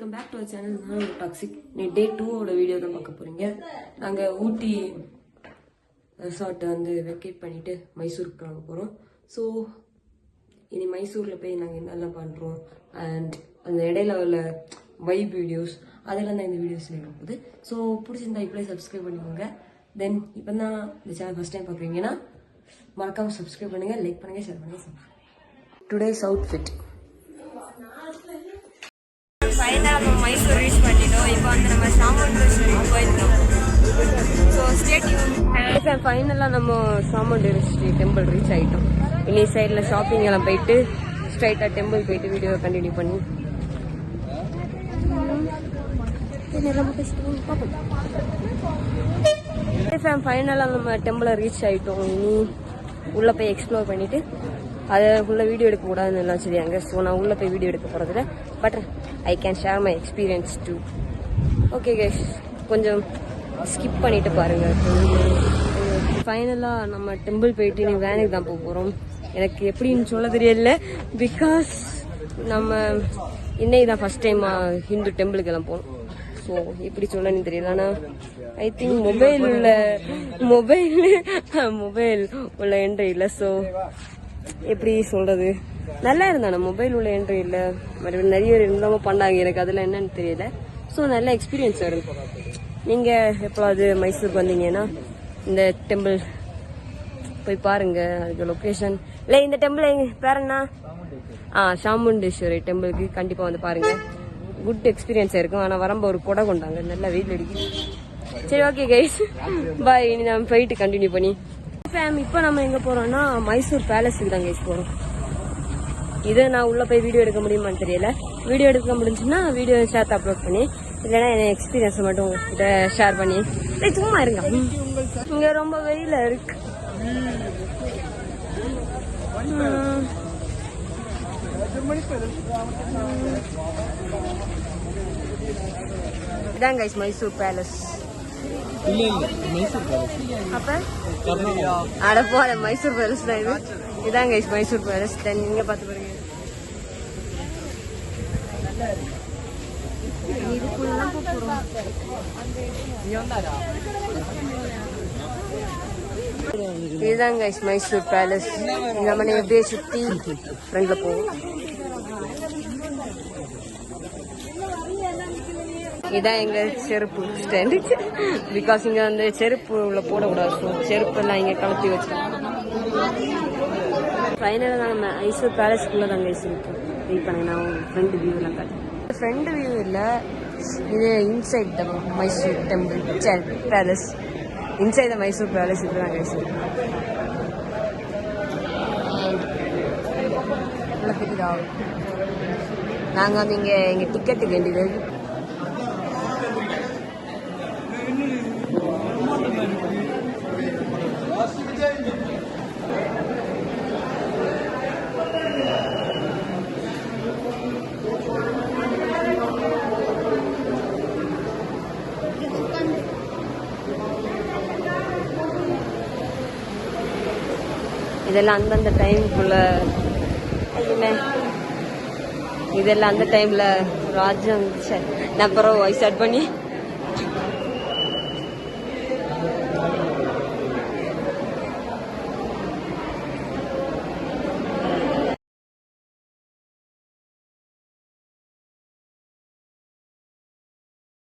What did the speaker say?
Welcome back to our channel. நான் toxic. நீ டே 2ஓட வீடியோ தான் பார்க்க போறீங்க. நாங்கள் ஊட்டி ரிசார்ட்டை வந்து வெக்கேட் பண்ணிட்டு மைசூருக்கு கிளம்ப போகிறோம். ஸோ இனி மைசூரில் போய் நாங்கள் என்னெல்லாம் பண்ணுறோம் அண்ட் அந்த இடையில உள்ள வைப் வீடியோஸ் அதெல்லாம் தான் இந்த வீடியோஸ் இருக்க போகுது. ஸோ பிடிச்சிருந்தா இப்போயே சப்ஸ்கிரைப் பண்ணிக்கோங்க. தென் இப்போ தான் இந்த சேனல் ஃபஸ்ட் டைம் பார்க்குறீங்கன்னா மறக்காமல் சப்ஸ்கிரைப் பண்ணுங்கள், லைக் பண்ணுங்கள், ஷேர் பண்ணுங்கள். Today's outfit. ஃபைனலாக நம்ம மைசூர் ரீச் பண்ணிட்டோம். இப்போ வந்து நம்ம சாமுண்டேஸ்வரி போயிருக்கோம். So stay tuned. ஃபைனலாக நம்ம சாமுண்டேஸ்வரி டெம்பிள் ரீச் ஆகிட்டோம். இனி சைடில் ஷாப்பிங் எல்லாம் போயிட்டு ஸ்ட்ரைட்டாக டெம்பிள் போயிட்டு வீடியோவை கண்டினியூ பண்ணி ஃபைனலாக நம்ம டெம்பிளை ரீச் ஆகிட்டோம். இனி உள்ளே போய் எக்ஸ்ப்ளோர் பண்ணிவிட்டு அதை உள்ள வீடியோ எடுக்கக்கூடாதுன்னு எல்லாம் சொல்லியாங்க. ஸோ நான் உள்ளே போய் வீடியோ எடுக்க போகிறதில்ல, but I can share my experience too. Okay guys, கொஞ்சம் ஸ்கிப் பண்ணிட்டு பாருங்கள். ஃபைனலாக நம்ம டெம்பிள் போயிட்டு நீ வேனுக்கு தான் போக போகிறோம். எனக்கு எப்படின்னு சொல்ல தெரியல, பிகாஸ் நம்ம இன்னைக்கு தான் ஃபஸ்ட் டைம் ஹிந்து டெம்பிளுக்கு எல்லாம் போகணும். ஸோ எப்படி சொல்லணும்னு தெரியல. ஆனால் ஐ திங்க் மொபைல் உள்ள என்ட்ரி இல்லை. ஸோ எப்படி சொல்றது, நல்லா இருந்தானே மொபைல் உள்ள என்ட்ரி இல்லை, மறுபடியும் நிறைய இருந்தாமல் பண்ணாங்க. எனக்கு அதில் என்னன்னு தெரியல. ஸோ நல்ல எக்ஸ்பீரியன்ஸ் வரும். நீங்கள் எப்போது மைசூருக்கு வந்தீங்கன்னா இந்த டெம்பிள் போய் பாருங்க. அதுக்கு லொக்கேஷன் இல்லை, இந்த டெம்பிள் பேர் என்ன, சாமுண்டேஸ்வரி டெம்பிளுக்கு கண்டிப்பாக வந்து பாருங்க. குட் எக்ஸ்பீரியன்ஸாக இருக்கும். ஆனால் வரம்ப ஒரு கொடை கொண்டாங்க, நல்லா வெயில் அடிக்கும். சரி, ஓகே கைஸ், பாய். இனி நம்ம போயிட்டு கண்டினியூ பண்ணி இப்போ நம்ம எங்கே போகிறோம்னா மைசூர் பேலஸுக்கு தான் கைஸ் போகிறோம். இதை நான் உள்ளே போய் வீடியோ எடுக்க முடியுமான்னு தெரியல. வீடியோ எடுக்க முடிஞ்சுன்னா வீடியோ ஷேர் அப்லோட் பண்ணி, இல்லைன்னா என் எக்ஸ்பீரியன்ஸை மட்டும் இதை ஷேர் பண்ணி சும்மா இருங்க. இங்கே ரொம்ப வெயில இருக்கு. இதான் கைஸ் மைசூர் பேலஸ். அப்ப அட போற மைசூர் பேலஸ் தான் இது. இதான் கைஸ் மைசூர் பேலஸ். தென் நீங்க பார்த்து பாருங்க. இதுதான் கைஸ் மைசூர் பேலஸ். நம்ம எப்படியே சுத்தி ஃப்ரெண்ட்ல போவோம். இதான் எங்க செருப்பு ஸ்டாண்டு. பிகாஸ் இங்க வந்து செருப்பு உள்ள போடக்கூடாது. ஸோ செருப்பு எல்லாம் இங்க கலத்தி வச்சிருக்கோம். ஃபைனலாக தான் நம்ம மைசூர் பேலஸ்க்குள்ள தான் கைஸ் இருக்கும். வெயிட் பண்ணுங்க, நான் ஃப்ரெண்ட் வியூ எல்லாம் காட்டுறேன். ஃப்ரெண்ட் வியூ இல்லை, இது inside the Mysore temple palace. Inside the Mysore palace இது தான் கைஸ் இருக்கு. நாங்கள் வந்து இங்கே எங்கள் டிக்கெட்டு வேண்டியது. இதெல்லாம் அந்தந்த டைமுக்குள்ள இதெல்லாம் அந்த டைம்ல ராஜ்யம் நான் அப்புறம் வாய்ஸ் ஆட் பண்ணி